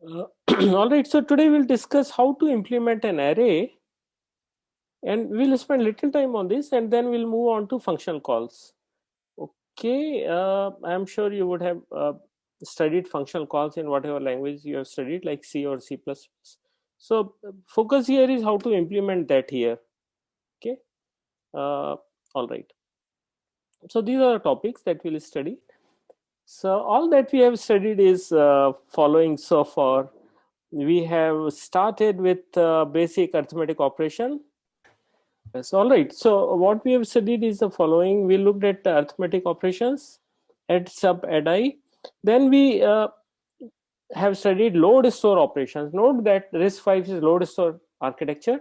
Uh, all right, so today we'll discuss how to implement an array, and we'll spend little time on this, and then we'll move on to function calls. Okay, I'm sure you would have studied functional calls in whatever language you have studied, like C or C++. So focus here is how to implement that here. Okay, all right. So these are the topics that we'll study. So all that we have studied is following so far. We have started with basic arithmetic operation. Yes, all right. So what we have studied is the following. We looked at arithmetic operations, add, sub, add, I. Then we have studied load store operations. Note that RISC-V is load store architecture,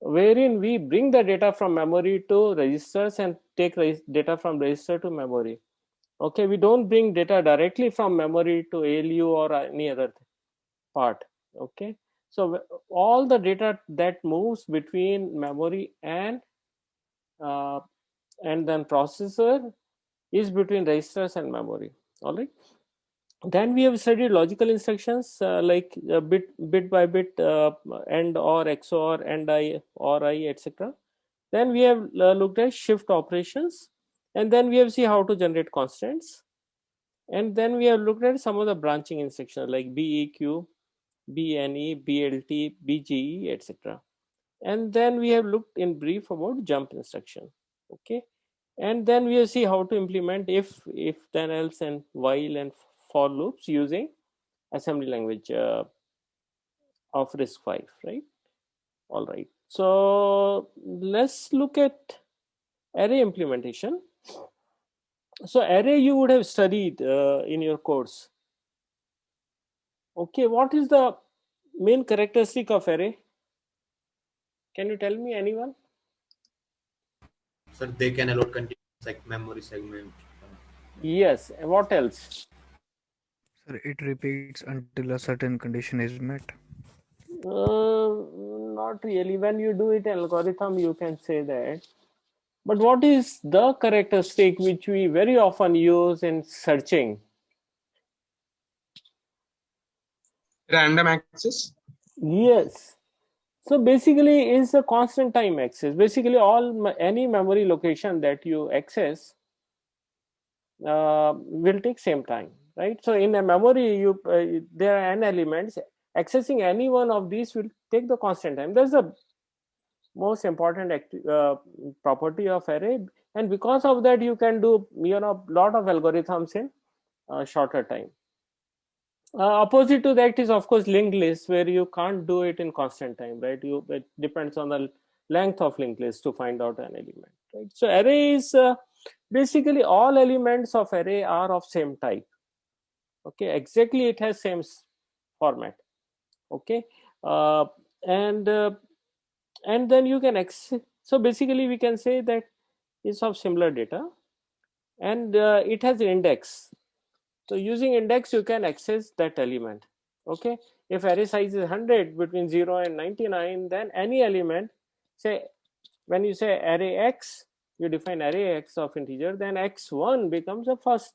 wherein we bring the data from memory to registers and take data from register to memory. Okay, we don't bring data directly from memory to ALU or any other part. Okay, so all the data that moves between memory uh, and then processor is between registers and memory. All right, then we have studied logical instructions like bit by bit, and or XOR, and I or I, etc. Then we have looked at shift operations, and then we have seen how to generate constants, and then we have looked at some of the branching instructions like BEQ, BNE, BLT, BGE, etc. And then we have looked in brief about jump instruction. Okay, and then we'll see how to implement if then else and while and for loops using assembly language of RISC-V, right? All right, so let's look at array implementation. So array you would have studied in your course. Okay, what is the main characteristic of array? Can you tell me, anyone? So they can allot continuous like memory segment. Yes, what else? Sir, it repeats until a certain condition is met. Not really. When you do it in algorithm, you can say that. But what is the characteristic which we very often use in searching? Random access. Yes. So basically, is a constant time access. Basically, any memory location that you access will take same time, right? So in a memory, there are n elements. Accessing any one of these will take the constant time. That's the most important property of array, and because of that you can do lot of algorithms in shorter time. Opposite to that is of course linked list, where you can't do it in constant time, right? It depends on the length of linked list to find out an element, right? So array is basically all elements of array are of same type. Okay, exactly, it has same format. Okay, uh, and uh, and then you can so basically we can say that it's of similar data, and it has an index. So using index you can access that element. Okay, if array size is 100 between 0 and 99, then any element, say when you say array x, you define array x of integer, then x1 becomes the first,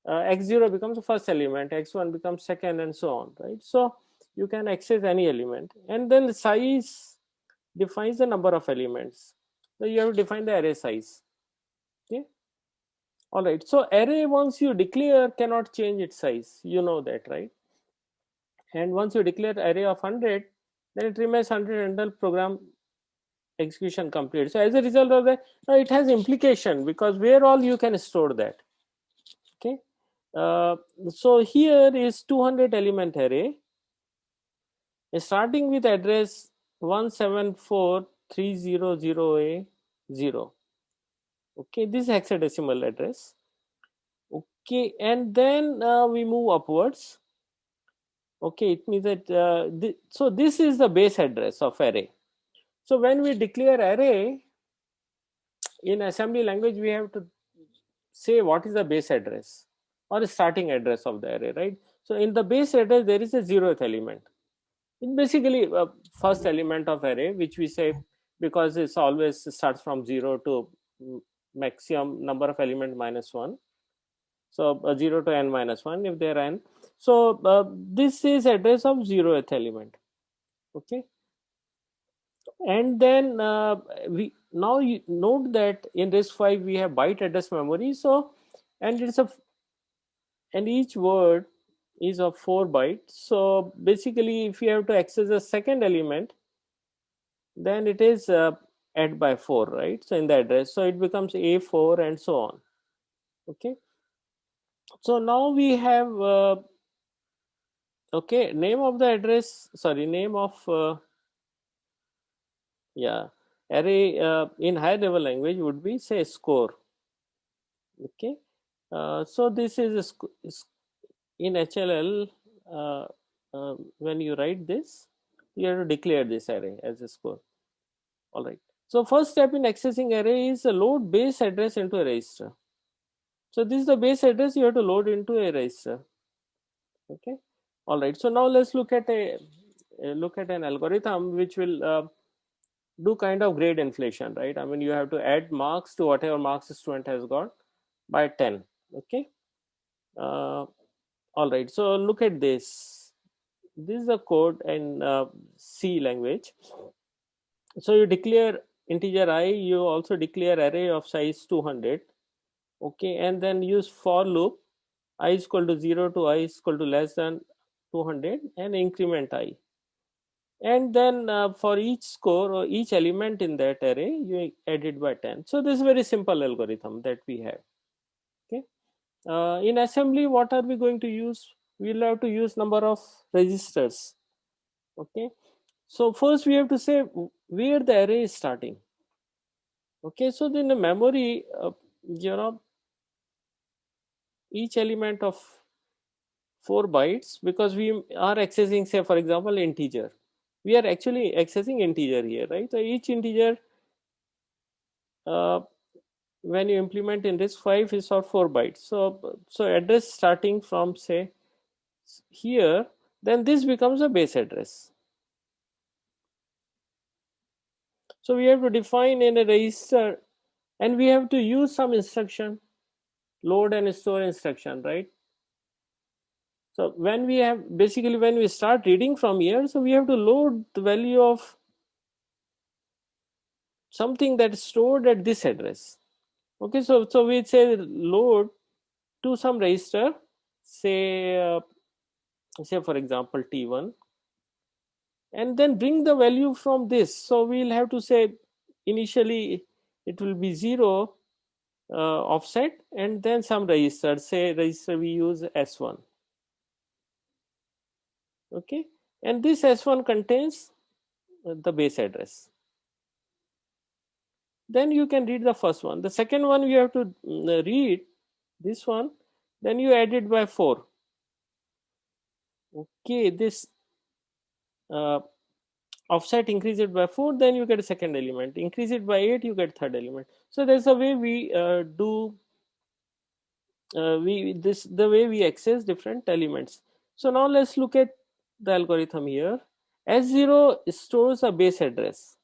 x0 becomes the first element, x1 becomes second, and so on, right? So you can access any element, and then the size defines the number of elements. So you have to define the array size. Okay, all right. So array, once you declare, cannot change its size, you know that, right? And once you declare array of 100, then it remains 100 until program execution complete. So as a result of that, now it has implication, because where all you can store that. Okay, uh, so here is 200 element array starting with address 1743000A0. Okay, this is hexadecimal address. Okay, and then we move upwards. Okay, it means that so this is the base address of array. So when we declare array in assembly language, we have to say what is the base address or the starting address of the array, right? So in the base address there is a 0th element. It basically first element of array, which we say because it's always starts from 0 to maximum number of element minus 1. So 0 to n minus 1 if there are n. So this is address of 0th element. Okay, and then we now you note that in RISC-V we have byte address memory. So and it's a and each word is of 4 bytes. So basically, if you have to access the second element, then it is add by 4, right? So in the address, so it becomes A4 and so on. Okay, so now we have okay, name of the address, sorry, name of yeah, array in high level language would be say score. Okay, so this is in HLL. When you write this, you have to declare this array as a score. All right, so first step in accessing array is load base address into a register. So this is the base address you have to load into a register. Okay, all right, so now let's look at an algorithm which will do kind of grade inflation, right? I mean, you have to add marks to whatever marks the student has got by 10. Okay, all right, so look at this. This is the code in C language. So you declare integer I, you also declare array of size 200. Okay, and then use for loop I is equal to 0 to I is equal to less than 200 and increment I. And then for each score or each element in that array, you add it by 10. So this is a very simple algorithm that we have. Okay, in assembly, what are we going to use? We'll have to use number of registers. Okay, so first we have to say where the array is starting. Okay, so then the memory, you know, each element of 4 bytes, because we are accessing, say for example, integer. We are actually accessing integer here, right? So each integer when you implement in RISC-V is of 4 bytes. So address starting from say here, then this becomes a base address. So we have to define in a register, and we have to use some instruction, load and store instruction, right? So when we have basically when we start reading from here, so we have to load the value of something that is stored at this address. Okay, so we say load to some register, say for example T1, and then bring the value from this. So we'll have to say initially it will be 0 offset and then some register, say register we use S1. Okay, and this S1 contains the base address. Then you can read the first one. The second one you have to read this one, then you add it by 4. Okay, this offset increase it by 4, then you get a second element. Increase it by 8, you get third element. So there's a way we do the way we access different elements. So now let's look at the algorithm here. S0 stores a base address.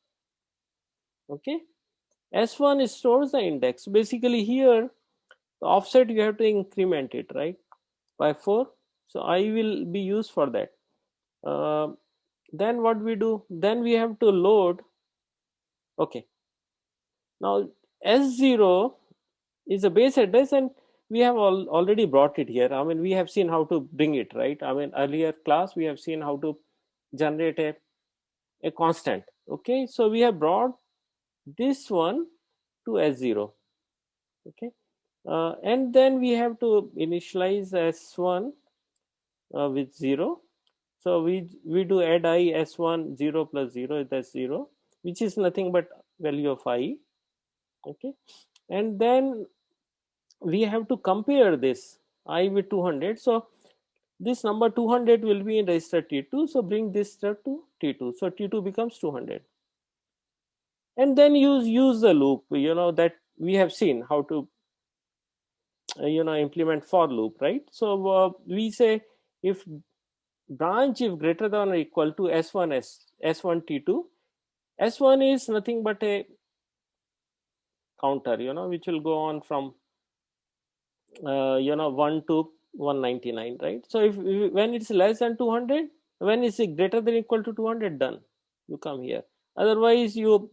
Okay, S1 stores the index. Basically here the offset you have to increment it, right, by 4. So I will be used for that. Then what we do, then we have to load. Okay, now S0 is a base address, and we have already brought it here. I mean, we have seen how to bring it, right? I mean, earlier class we have seen how to generate a constant. Okay, so we have brought this one to S0. Okay, and then we have to initialize S1 with 0. So we do add I S1 0 plus 0, that's 0, which is nothing but value of I. Okay, and then we have to compare this I with 200. So this number 200 will be in register T2. So bring this to T2. So T2 becomes 200. And then use the loop, you know, that we have seen how to implement for loop, right? So we say if branch if greater than or equal to S1 T2, S1 is nothing but a counter, which will go on from 1 to 199, right? So if when it's less than 200, when it's greater than equal to 200, done, you come here. Otherwise you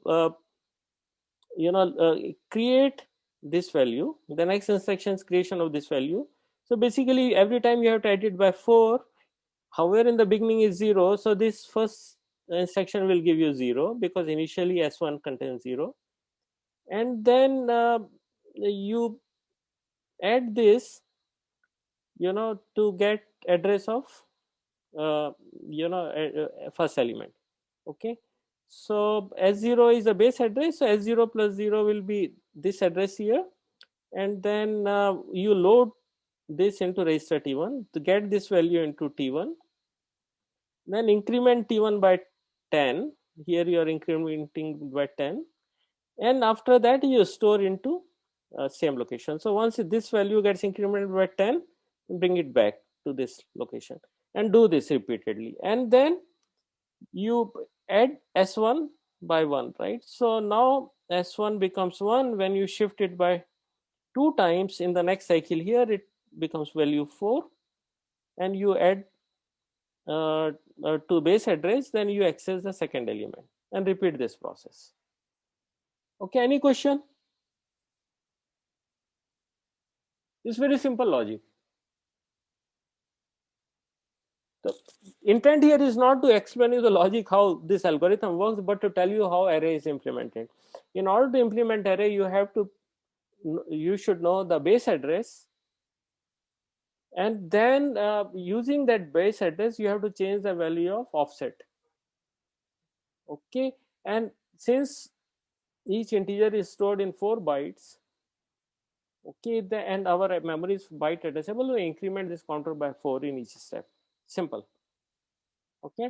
create this value. The next instruction is creation of this value. So basically every time you have to add it by 4. However, in the beginning is 0, so this first instruction will give you 0 because initially S1 contains 0, and then you add this to get address of first element. Okay, so S0 is the base address, so S0 plus 0 will be this address here, and then you load this into register T1 to get this value into T1, then increment T1 by 10. Here you are incrementing by 10, and after that you store into same location. So once this value gets incremented by 10, bring it back to this location and do this repeatedly, and then you add S1 by 1, right? So now S1 becomes 1. When you shift it by 2 times in the next cycle, here it becomes value 4, and you add to base address, then you access the second element and repeat this process. Okay, any question? It's very simple logic. The intent here is not to explain you the logic how this algorithm works, but to tell you how array is implemented. In order to implement array, you should know the base address, and then using that base address you have to change the value of offset. Okay, and since each integer is stored in 4 bytes, okay, and our memory is byte addressable, we increment this counter by 4 in each step. Simple. Okay,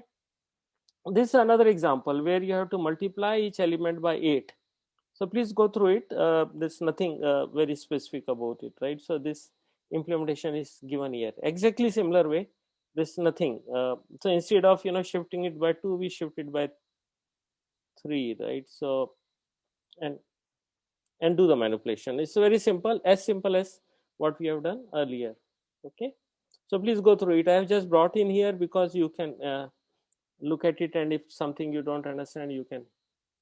this is another example where you have to multiply each element by 8. So please go through it. There's nothing very specific about it, right? So this implementation is given here exactly similar way. There's nothing. So instead of shifting it by 2, we shift it by 3, right? So and do the manipulation. It's very simple as what we have done earlier. Okay, so please go through it. I have just brought in here because you can look at it, and if something you don't understand, you can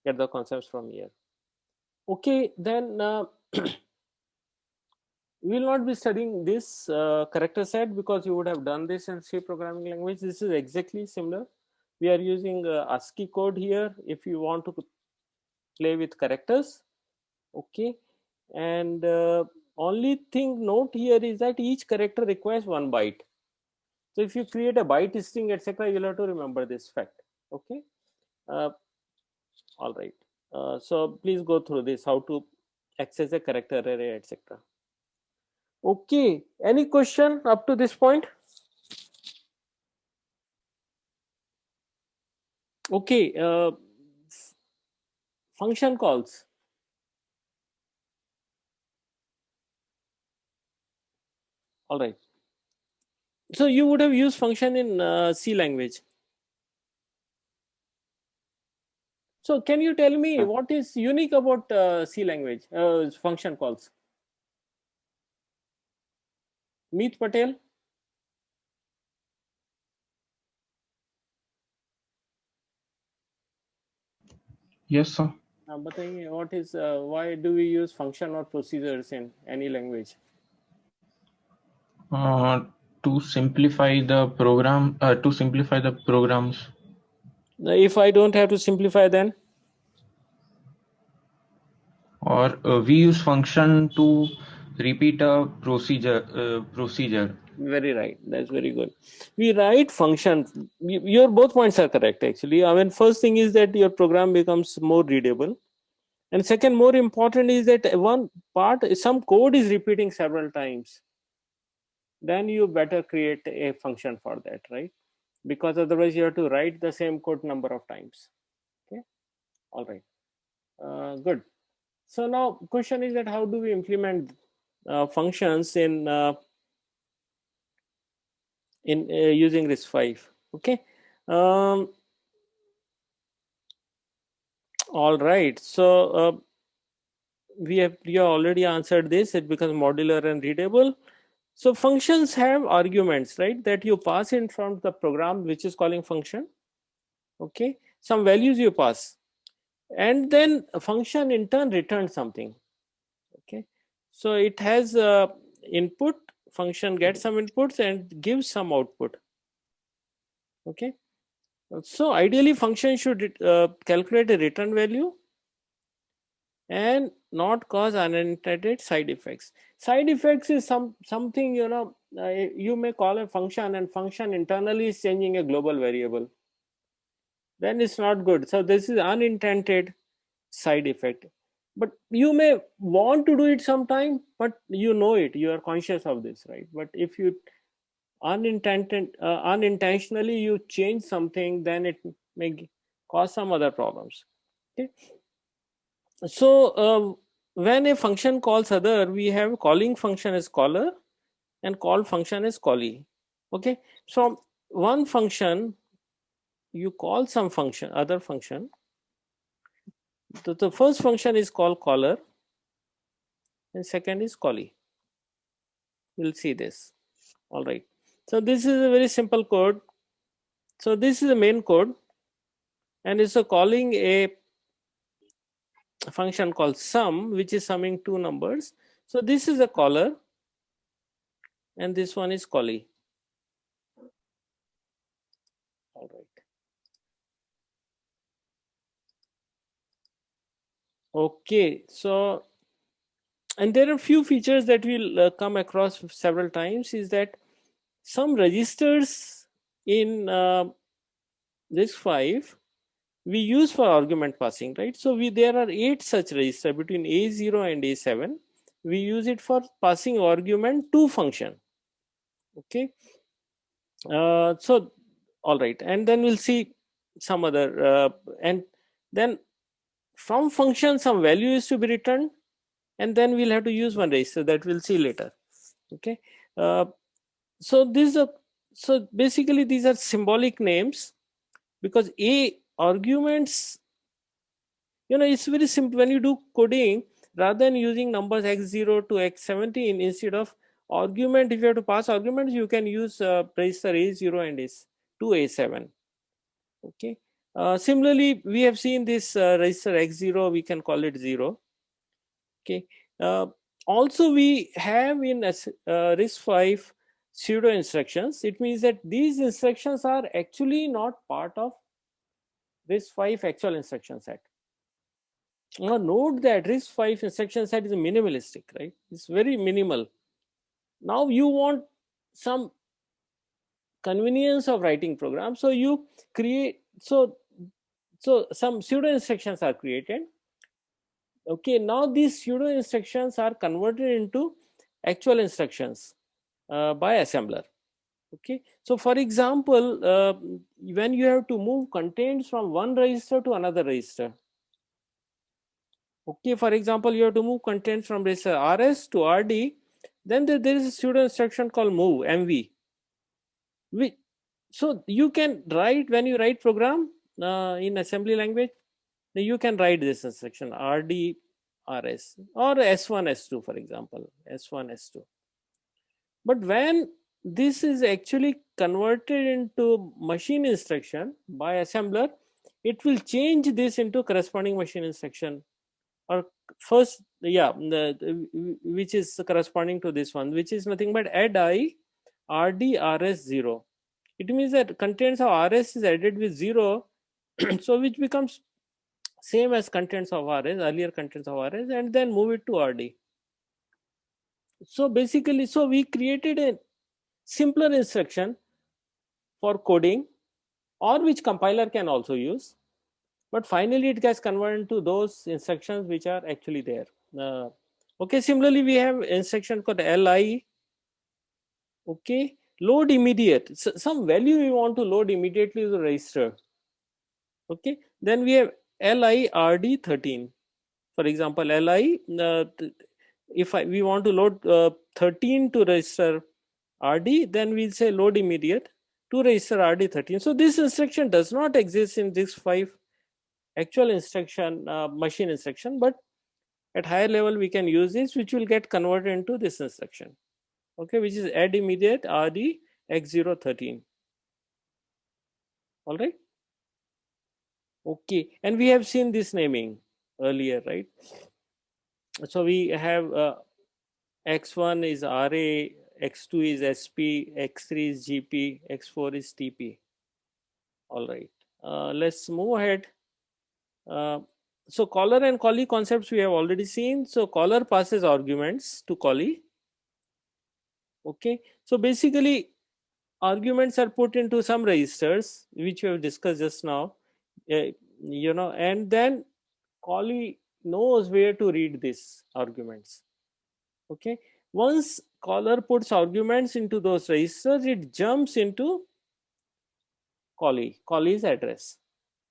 get the concepts from here. Okay, then we will not be studying this character set because you would have done this in C programming language. This is exactly similar. We are using ASCII code here if you want to play with characters. Okay, and only thing note here is that each character requires 1 byte. So if you create a byte string, etc., you'll have to remember this fact. Okay, all right. So please go through this, how to access a character array, etc. Okay, any question up to this point? Okay, function calls. All right. So you would have used function in C language. So can you tell me what is unique about C language function calls? Meet Patel. Yes, sir. बताइए, what is why do we use function or procedures in any language? To simplify the program, to simplify the programs. If I don't have to simplify, then? Or we use function to repeat a procedure. Very right. That's very good. We write function. Your both points are correct, actually. I mean, first thing is that your program becomes more readable. And second, more important is that one part, some code is repeating several times. Then you better create a function for that, right? Because otherwise you have to write the same code number of times. Okay. All right. Good. So now question is that how do we implement functions in using RISC-V? Okay. All right. So you have already answered this. It becomes modular and readable. So functions have arguments, right, that you pass in from the program which is calling function. Okay, some values you pass, and then a function in turn returns something. Okay, so it has input, function gets some inputs and gives some output. Okay, so ideally function should calculate a return value and not cause unintended side effects. Side effects is something, you know, you may call a function and function internally is changing a global variable, then it's not good. So this is unintended side effect, but you may want to do it sometime, but you know it, you are conscious of this, right? But if you unintentionally you change something, then it may cause some other problems. Okay, so when a function calls other, we have calling function as caller and call function as callee. Okay, so one function you call some function, other function. The first function is called caller and second is callee. We'll see this. All right, so this is a very simple code. So this is the main code, and it's a calling a function called sum, which is summing two numbers. So this is a caller and this one is callee. All right. Okay, so and there are few features that we'll come across several times, is that some registers in RISC-V we use for argument passing, right? So there are 8 such registers between A0 and A7. We use it for passing argument to function. Okay, so all right, and then we'll see some other and then from function some value is to be returned, and then we'll have to use one register that we'll see later. Okay, so these are, so basically these are symbolic names, because a arguments, you know, it's very simple when you do coding. Rather than using numbers x0 to x17, instead of argument, if you have to pass arguments, you can use register a0 and is to a7. Okay, similarly we have seen this register x0, we can call it 0. Okay, also we have in RISC-V pseudo instructions. It means that these instructions are actually not part of RISC-V actual instruction set. Now note that RISC-V instruction set is minimalistic, right? It's very minimal. Now you want some convenience of writing programs, so you create, so some pseudo instructions are created. Okay, now these pseudo instructions are converted into actual instructions by assembler. Okay, so for example, when you have to move contents from one register to another register. Okay, for example, you have to move contents from register RS to RD, then there is a pseudo instruction called move, MV. So you can write, when you write program in assembly language, you can write this instruction RD RS or S1 S2, for example, S1 S2. But when this is actually converted into machine instruction by assembler, it will change this into corresponding machine instruction, or first, yeah, which is corresponding to this one, which is nothing but add I RD RS 0. It means that contents of RS is added with 0, so which becomes same as contents of RS, earlier contents of RS, and then move it to RD. So basically, so we created a simpler instruction for coding, or which compiler can also use, but finally it gets converted to those instructions which are actually there. Okay, similarly we have instruction called LI. Okay, load immediate, so some value we want to load immediately to the register. Okay, then we have LIRD13. For example, LI, if we want to load 13 to register RD, then we'll say load immediate to register RD13. So this instruction does not exist in RISC-V actual instruction, machine instruction, but at higher level we can use this, which will get converted into this instruction. okay, which is add immediate RD X013. All right. Okay, and we have seen this naming earlier, right? So we have X1 is RA, X2 is SP, X3 is GP, X4 is TP. All right, let's move ahead. So caller and callee concepts we have already seen. So caller passes arguments to callee. Okay, so basically arguments are put into some registers which we have discussed just now, and then callee knows where to read these arguments. Okay, once caller puts arguments into those registers, it jumps into callee's address.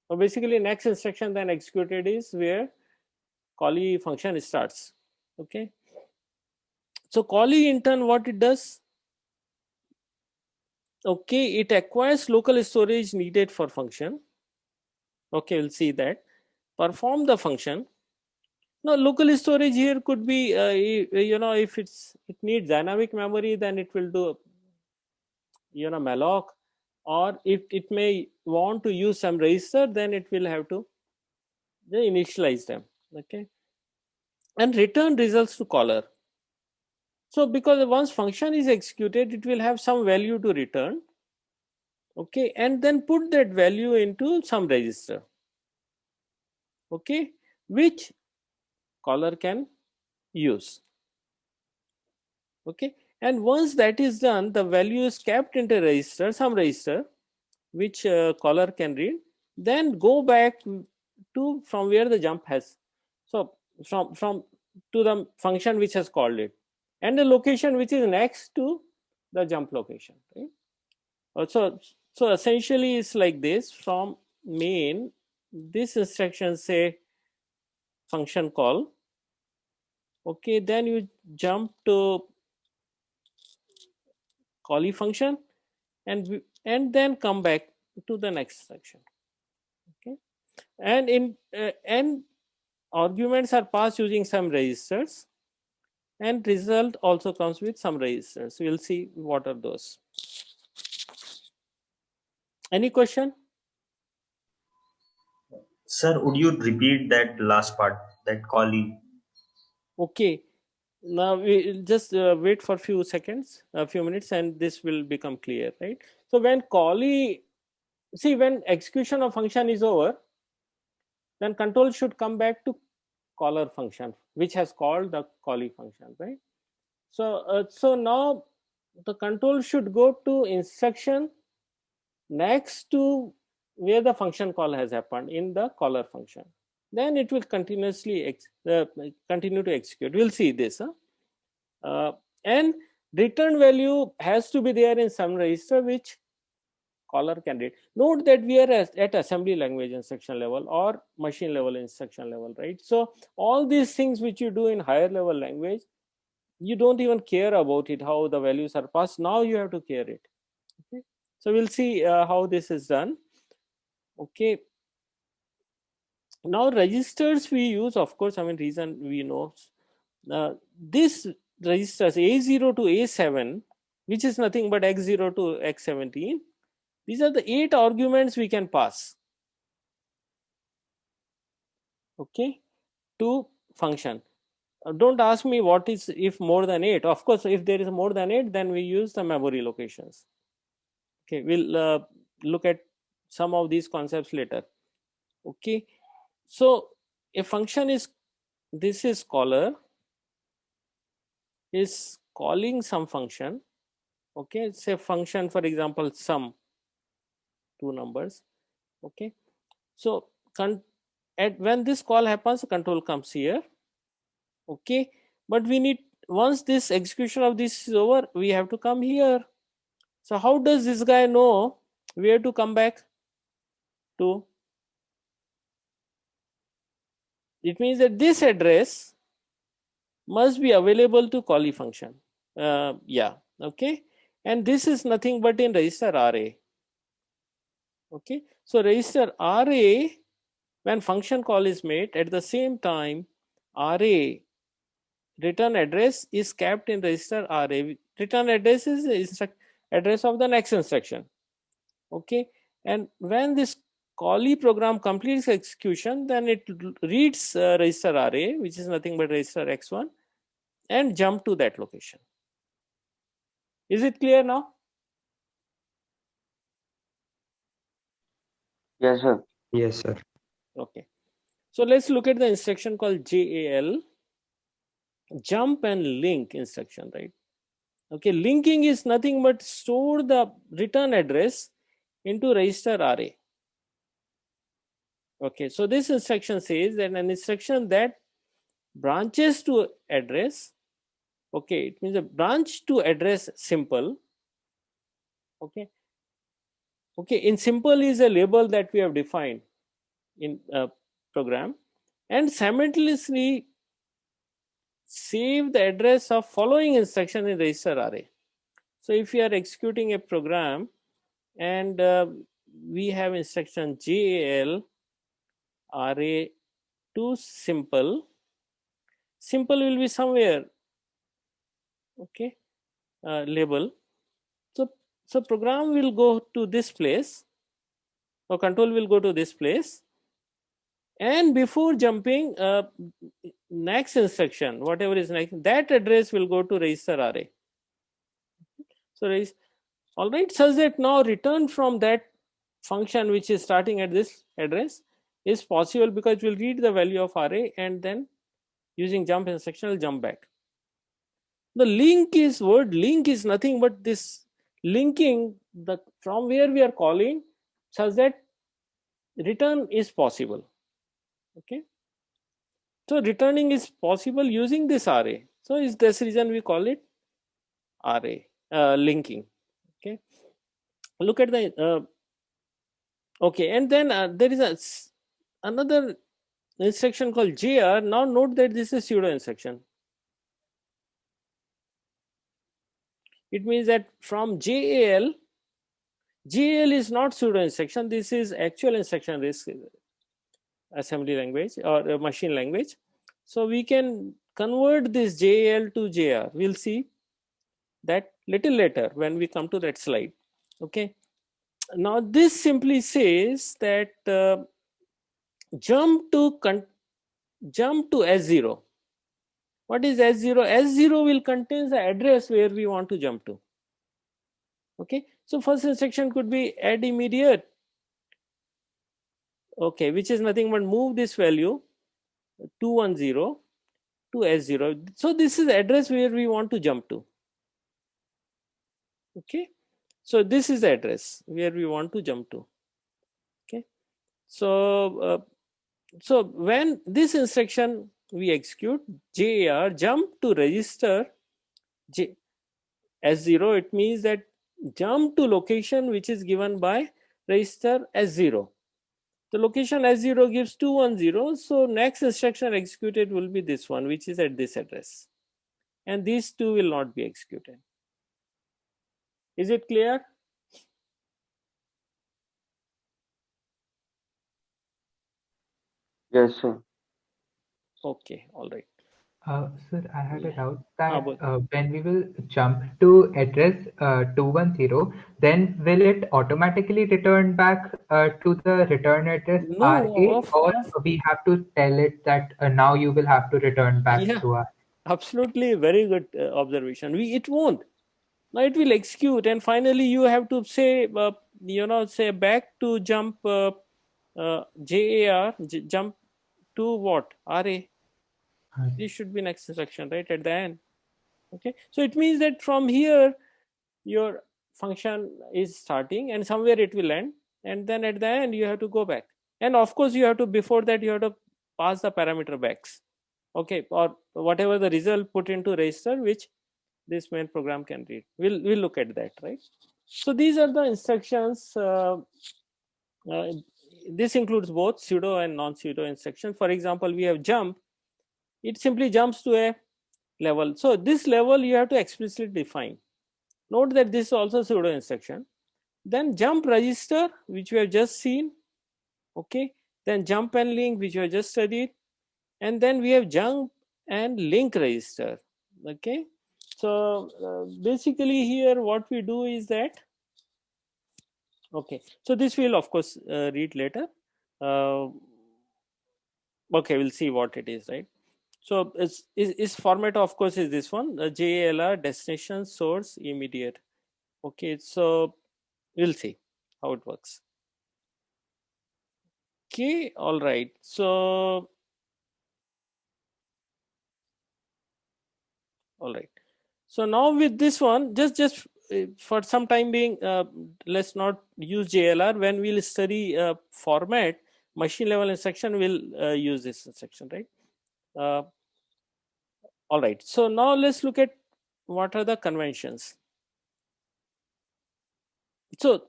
So basically next instruction then executed is where callee function starts. Okay, so callee in turn what it does, okay, it acquires local storage needed for function. Okay, we'll see that. Perform the function. Now local storage here could be if it needs dynamic memory, then it will do malloc, or if it may want to use some register, then it will have to initialize them. Okay, and return results to caller. So because once function is executed, it will have some value to return. Okay, and then put that value into some register. Okay, which caller can use. Okay, and once that is done, the value is kept into register, some register, which caller can read. Then go back to from where the jump has. So from to the function which has called it, and the location which is next to the jump location. Right? So essentially it's like this. From main, this instruction say function call. Okay, then you jump to callee function, and then come back to the next section. Okay, and arguments are passed using some registers, and result also comes with some registers. We'll see what are those. Any question? Sir, would you repeat that last part, that callee? Okay, now we just wait for a few seconds, a few minutes, and this will become clear, right? So when callee, see, when execution of function is over, then control should come back to caller function which has called the callee function, right? So now the control should go to instruction next to where the function call has happened in the caller function. Then it will continuously continue to execute. We'll see this. And return value has to be there in some register which caller can read. Note that we are at assembly language instruction level or machine level instruction level, right? So all these things which you do in higher level language, you don't even care about it, how the values are passed. Now you have to care it. Okay, so we'll see how this is done. Okay, now registers we use, of course, I mean, reason we know this registers A0 to A7, which is nothing but X0 to X17. These are the 8 arguments we can pass, okay, to function. Don't ask me what is if more than 8. Of course, if there is more than 8, then we use the memory locations. Okay, we'll look at some of these concepts later. Okay, so a function is, this is caller is calling some function. Okay, say function, for example, sum 2 numbers. Okay, so when this call happens, control comes here. Okay, but we need, once this execution of this is over, we have to come here. So how does this guy know where to come back to? It means that this address must be available to callee function. Yeah, okay, and this is nothing but in register RA. Okay, so register RA, when function call is made, at the same time RA return address is kept in register RA. Return address is address of the next instruction. Okay, and when this callee program completes execution, then it reads register RA, which is nothing but register X1, and jump to that location. Is it clear now? Yes, sir. Yes, sir. Okay, so let's look at the instruction called JAL, jump and link instruction, right? Okay, linking is nothing but store the return address into register RA. Okay, so this instruction says that an instruction that branches to address, okay, it means a branch to address simple. Okay, okay, in simple is a label that we have defined in a program, and simultaneously save the address of following instruction in register RA. So if you are executing a program and we have instruction JAL RA to simple, simple will be somewhere, okay, label. So program will go to this place, or control will go to this place, and before jumping next instruction, whatever is next, that address will go to register RA. So all right, such that now return from that function which is starting at this address is possible, because we'll read the value of RA and then using jump instruction will jump back. The link is, word link is nothing but this linking the from where we are calling, such that return is possible. Okay, so returning is possible using this RA. So is this reason we call it RA linking. Okay, look at the okay, and then there is another instruction called JR. Now note that this is pseudo instruction. It means that from JAL is not pseudo instruction, this is actual instruction, this assembly language or machine language. So we can convert this JAL to JR. We'll see that little later when we come to that slide. Okay, now this simply says that jump to S0. What is S0? S0 will contain the address where we want to jump to. Okay, so first instruction could be add immediate, okay, which is nothing but move this value 210 to S0. So this is the address where we want to jump to. Okay, so this is the address where we want to jump to. Okay, so so when this instruction we execute JAR jump to register S0, it means that jump to location which is given by register S0. The location S0 gives 210, so next instruction executed will be this one, which is at this address, and these two will not be executed. Is it clear? Yes, sir. Okay, all right. Sir, I had a doubt that but when we will jump to address 210, then will it automatically return back to the return address No, RA, or we have to tell it that now you will have to return back Yeah. to RA? absolutely very good observation. It won't. Now it will execute, and finally you have to say, say back to jump JAR, jump to what? RA. This should be next instruction, right, at the end. Okay, so it means that from here your function is starting and somewhere it will end, and then at the end you have to go back, and of course you have to, before that you have to pass the parameter backs, okay, or whatever the result put into register which this main program can read. We'll look at that, right? So these are the instructions. This includes both pseudo and non-pseudo instruction. For example, we have jump. It simply jumps to a level. So this level you have to explicitly define. Note that this is also pseudo instruction. Then jump register, which we have just seen. Okay. Then jump and link, which we have just studied. And then we have jump and link register. Okay, so basically here what we do is that, okay, so this we'll of course read later. Okay, we'll see what it is, right? So is format of course is this one, JALR, destination, source, immediate. Okay, so we'll see how it works. Okay, all right. So all right. So now with this one, just for some time being, let's not use JLR. When we'll study format, machine level instruction, we'll use this instruction, right? All right. So now let's look at what are the conventions. So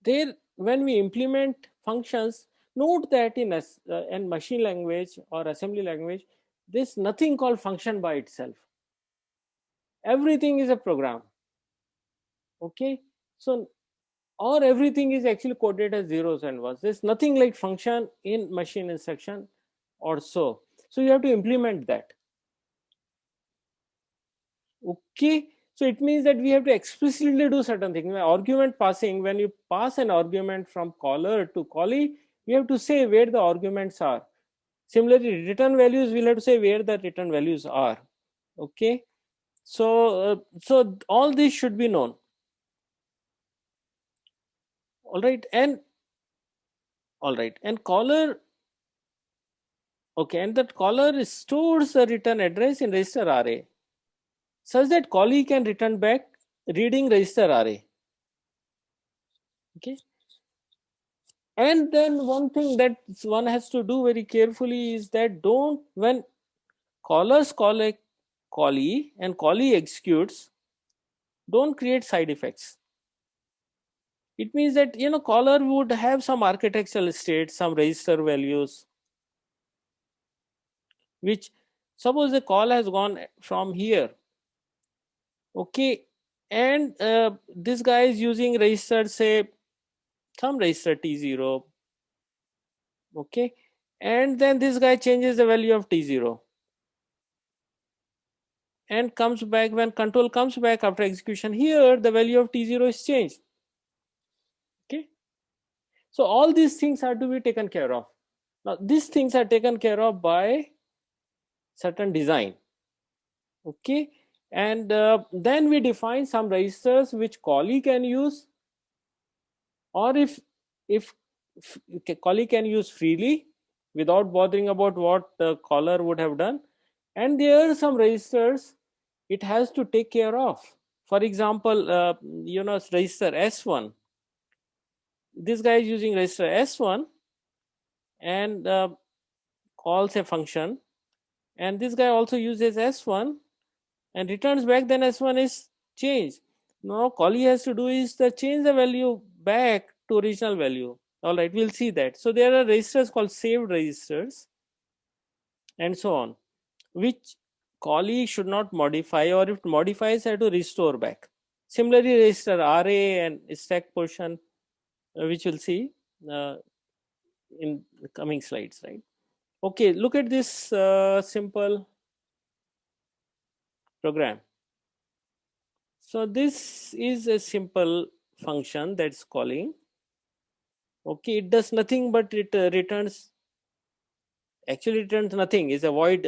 there, when we implement functions, note that in machine language or assembly language, there's nothing called function by itself. Everything is a program. Okay, so or everything is actually coded as zeros and ones. There's nothing like function in machine instruction or so. So you have to implement that. Okay, so it means that we have to explicitly do certain things. Argument passing, when you pass an argument from caller to callee, we have to say where the arguments are. Similarly, return values, we'll have to say where the return values are. Okay, so so all this should be known. All right, and caller, okay, and that caller stores the return address in register array such that callee can return back reading register array. Okay, and then one thing that one has to do very carefully is that don't, when callers call a callee and callee executes, don't create side effects. It means that, you know, caller would have some architectural state, some register values, which suppose the call has gone from here, okay, and this guy is using register, say some register T0, okay, and then this guy changes the value of T0 and comes back. When control comes back after execution, here the value of T0 is changed. Okay, so all these things are to be taken care of. Now these things are taken care of by certain design. Okay, and then we define some registers which callee can use, or if callee can use freely without bothering about what the caller would have done, and there are some registers it has to take care of. For example, you know, register S1, this guy is using register S1 and calls a function, and this guy also uses S1 and returns back, then S1 is changed. Now callee has to do is to change the value back to original value. All right, we'll see that. So there are registers called saved registers and so on, which callee should not modify, or if it modifies, have to restore back. Similarly, register array and stack portion, which we'll see in the coming slides, right? Okay, look at this simple program. So this is a simple function that's calling. Okay, it does nothing but it returns, actually returns nothing, is a void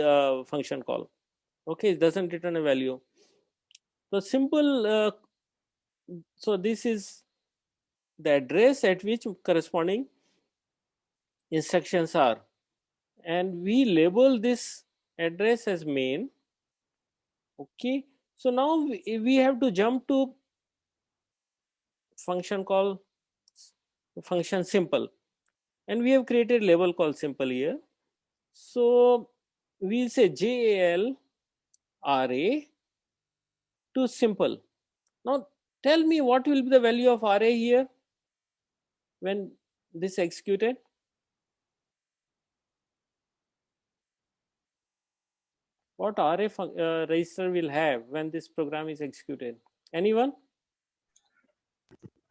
function call. Okay, it doesn't return a value. So simple, so this is the address at which corresponding instructions are, and we label this address as main. Okay, so now we have to jump to function call function simple, and we have created label called simple here. So we'll say JAL array to simple. Now tell me what will be the value of array here when this executed. What array register will have when this program is executed? Anyone?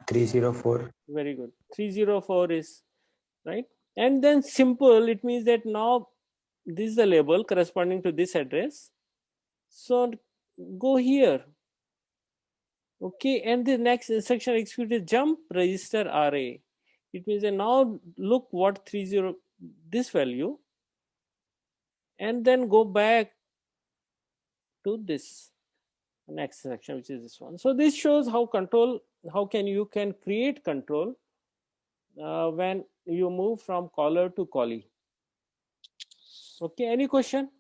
304. Very good. 304 is right. And then simple, it means that now this is the label corresponding to this address. So go here. Okay, and the next instruction executed jump register array. It means that now look what 30 this value, and then go back to this next section, which is this one. So this shows how you can create control when you move from caller to callee. Okay, any question?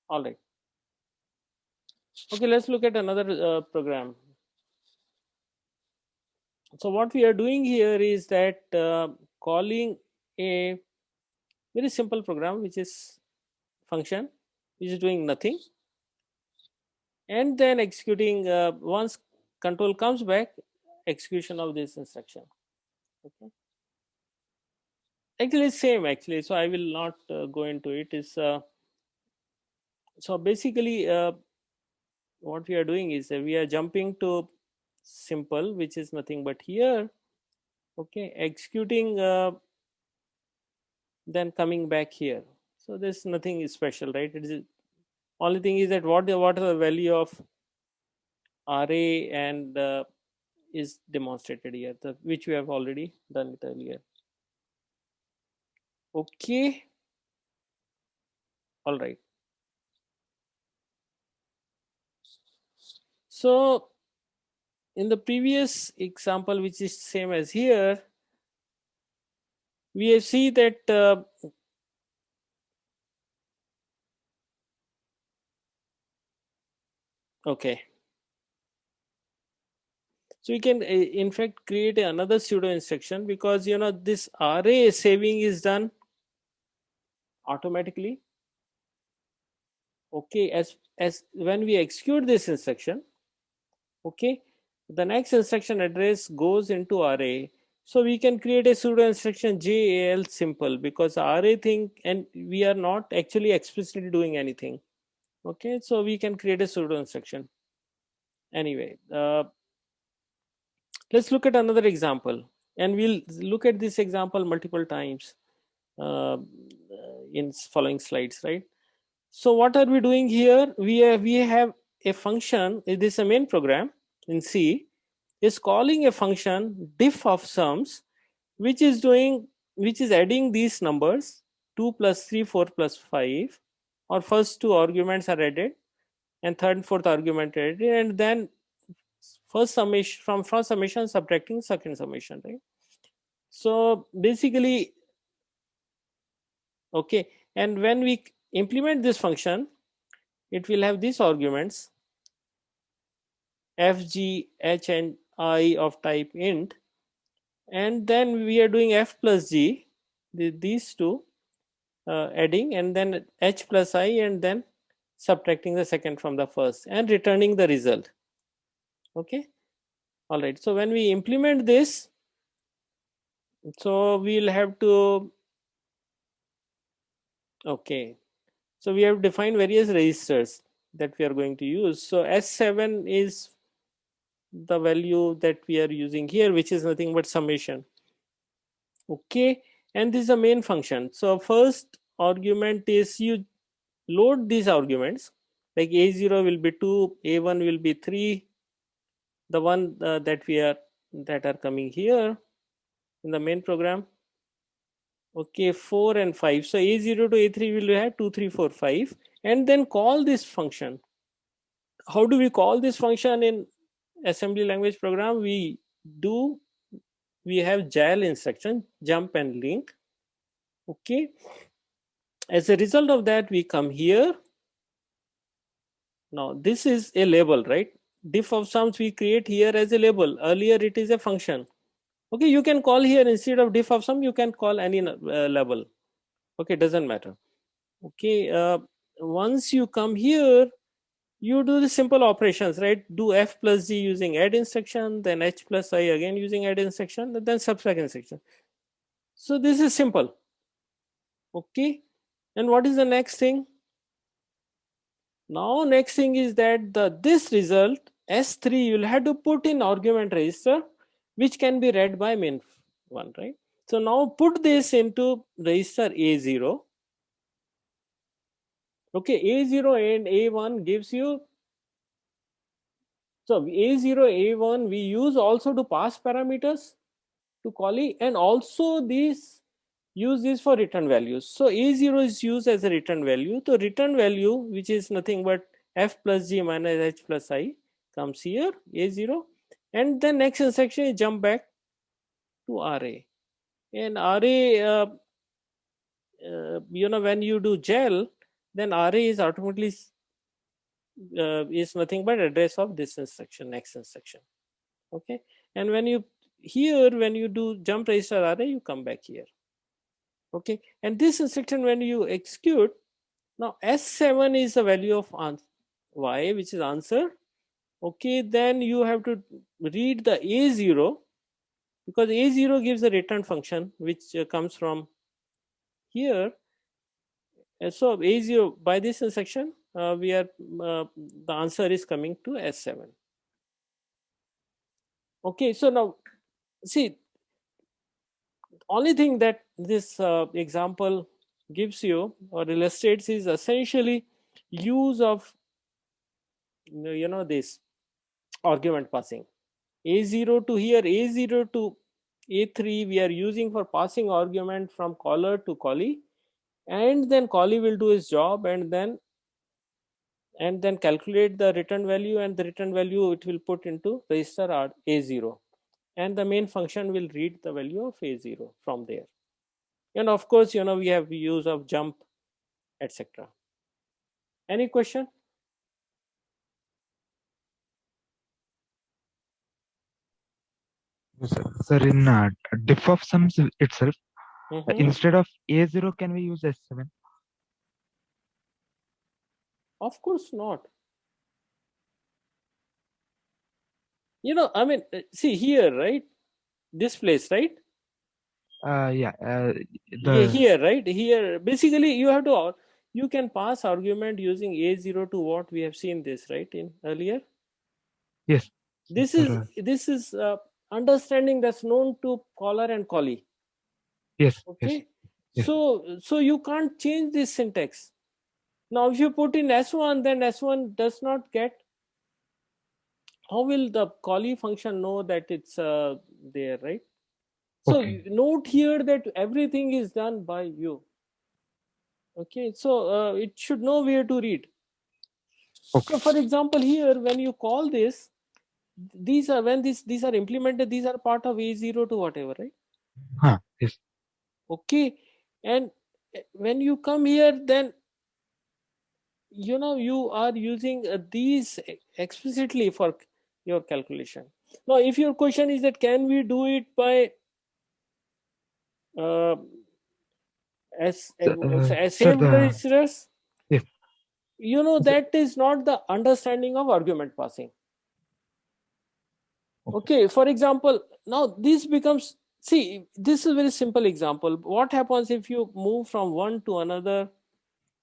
All right. Okay, let's look at another program. So what we are doing here is that calling a very simple program, which is function, which is doing nothing, and then executing once control comes back, execution of this instruction. Okay, actually it's same actually, so I will not go into it. Is so basically what we are doing is we are jumping to simple, which is nothing but here. Okay, executing then coming back here. So there's nothing special, right? It is only thing is that what are the value of array and is demonstrated here, which we have already done it earlier. Okay, all right. So in the previous example, which is same as here, we see that okay, so we can in fact create another pseudo instruction, because you know this array saving is done automatically. Okay, as when we execute this instruction, okay, the next instruction address goes into array. So we can create a pseudo instruction JAL simple, because array thing, and we are not actually explicitly doing anything. Okay, so we can create a pseudo instruction. Anyway, let's look at another example, and we'll look at this example multiple times in following slides, right? So what are we doing here? We have a function. This is a main program in C, is calling a function diff of sums, which is adding these numbers 2 plus 3, 4 plus 5, or first two arguments are added and third and fourth argument added, and then first summation from first summation subtracting second summation, right? So basically, okay, and when we implement this function, it will have these arguments f, g, h and I of type int, and then we are doing f plus g, these two adding, and then h plus I, and then subtracting the second from the first and returning the result. Okay, all right. So when we implement this, so we'll have to, okay, so we have defined various registers that we are going to use. So S7 is the value that we are using here, which is nothing but summation. Okay, and this is a main function. So first argument is you load these arguments, like A0 will be 2, A1 will be 3, the one that are coming here in the main program. Okay, 4 and 5. So A0 to A3 will have 2, 3, 4, 5, and then call this function. How do we call this function in assembly language program? We have JAL instruction, jump and link. Okay, as a result of that, we come here. Now this is a label, right? Diff of sums we create here as a label. Earlier it is a function. Okay, you can call here, instead of diff of sum, you can call any label. Okay, doesn't matter. Okay, once you come here, you do the simple operations, right? Do f plus g using add instruction, then h plus I again using add instruction, and then subtract instruction. So this is simple. Okay, and what is the next thing? Now next thing is that this result S3 you will have to put in argument register, which can be read by main one, right? So now put this into register A0. Okay, A0 and A1 gives you, so A0, A1 we use also to pass parameters to callee, and also these use this for return values. So A0 is used as a return value. So return value, which is nothing but f plus g minus h plus I, comes here, A0, and then next instruction is jump back to array. And array, when you do gel, then array is automatically is nothing but address of this instruction, next instruction. Okay, and when you do jump register array, you come back here. Okay, and this instruction when you execute, now S7 is the value of y, which is answer. Okay, then you have to read the A0, because A0 gives a return function which comes from here. And so A0, by this instruction, the answer is coming to S7. Okay, so now see, only thing that this example gives you or illustrates is essentially use of this argument passing. A0 to here, A0 to A3 we are using for passing argument from caller to callee, and then callee will do its job and then calculate the return value, and the return value it will put into register A0, and the main function will read the value of A0 from there. And of course, we have use of jump, etc. Any question? Sir, in diff of sums itself, Mhm. instead of A0, can we use S7? Of course not. See here, right? This place, right? Yeah. Here, right? Here, basically, you can pass argument using A0 to what we have seen this, right? In earlier. Yes. This sir, is understanding that's known to caller and callee. Yes. Okay. Yes. So you can't change this syntax. Now, if you put in S1, then S1 does not get. How will the callee function know that it's there, right? So Okay. note here that everything is done by you. Okay, so it should know where to read. Okay. So for example, here when you call this, these are implemented, these are part of A0 to whatever, right? Yes. Okay, and when you come here, then you are using these explicitly for your calculation. Now, if your question is that can we do it by as saved registers? Yes. That is not the understanding of argument passing. Okay, for example, now this becomes, see, this is a very simple example. What happens if you move from one to another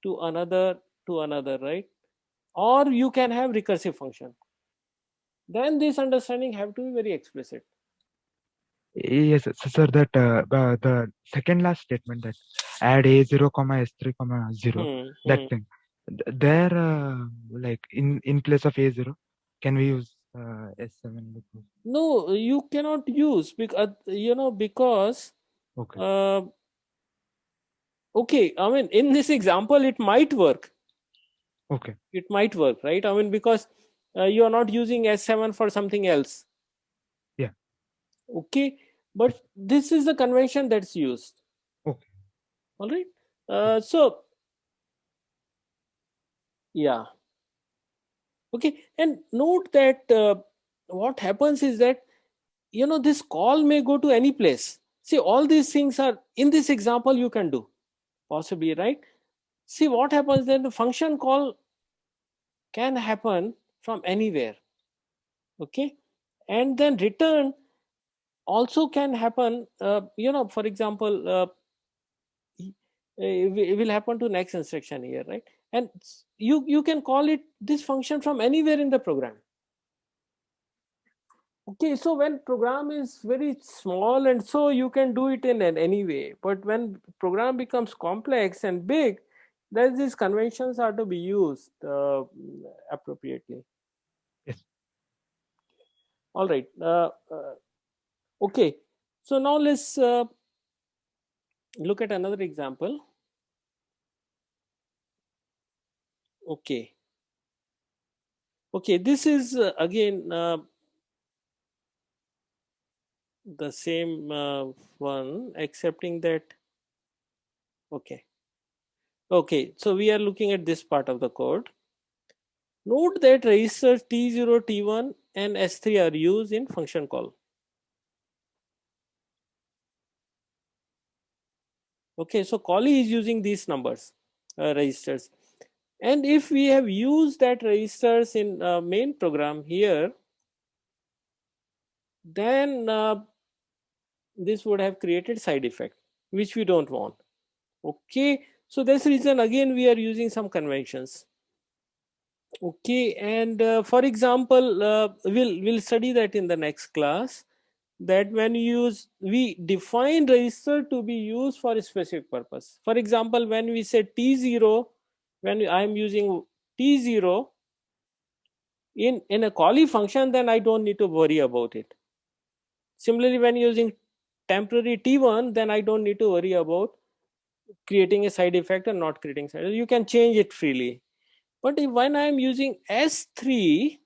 to another to another, right? Or you can have recursive function. Then this understanding have to be very explicit. Yes, sir. That the second last statement, that add A0, S3, 0, that thing. There, like in place of A0, can we use S7? No, you cannot use because because. Okay. Okay, I mean, in this example, it might work. Okay. It might work, right? I mean, because you are not using S7 for something else. Yeah. Okay, but this is the convention that's used. Okay. All right. So, yeah. Okay, and note that what happens is that this call may go to any place. See, all these things are in this example you can do possibly, right? See what happens then, the function call can happen from anywhere. Okay, and then return also can happen, for example, it will happen to next instruction here, right? And you can call it this function from anywhere in the program. Okay, so when program is very small and so you can do it in any way, but when program becomes complex and big, then these conventions are to be used appropriately. Yes. All right. Okay, so now let's look at another example. Okay. Okay, this is again the same one, excepting that. Okay. Okay, so we are looking at this part of the code. Note that registers T0, T1 and S3 are used in function call. Okay, so callee is using these numbers, registers. And if we have used that registers in main program here, then this would have created side effect, which we don't want. Okay, so that's the reason again we are using some conventions. Okay, and for example, we'll study that in the next class, that when we define register to be used for a specific purpose. For example, when we say T0, when I'm using T0 in a callee function, then I don't need to worry about it. Similarly, when using temporary T1, then I don't need to worry about creating a side effect or not creating side effect. You can change it freely. But when I'm using S3,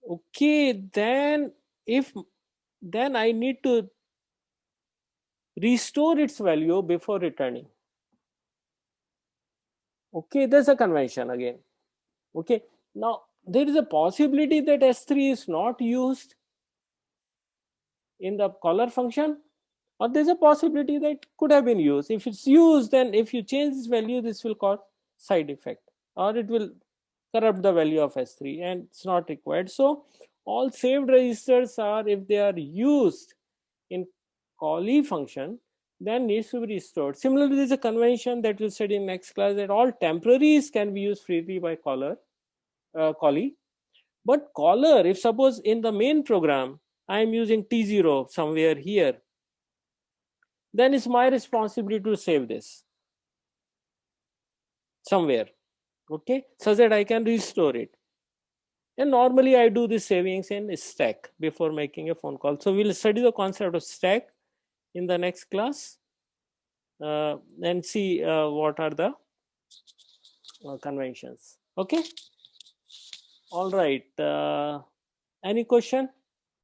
okay, then I need to restore its value before returning. Okay, there's a convention again. Okay, now there is a possibility that S3 is not used in the caller function, or there's a possibility that could have been used. If it's used, then if you change this value, this will cause side effect, or it will corrupt the value of S3 and it's not required. So all saved registers are, if they are used in callee function, then needs to be restored. Similarly, there is a convention that we'll study in next class, that all temporaries can be used freely by callee. But caller, if suppose in the main program I am using T0 somewhere here, then it's my responsibility to save this somewhere, okay, so that I can restore it. And normally I do this savings in stack before making a phone call. So we'll study the concept of stack in the next class and see what are the conventions. Okay. All right. Any question?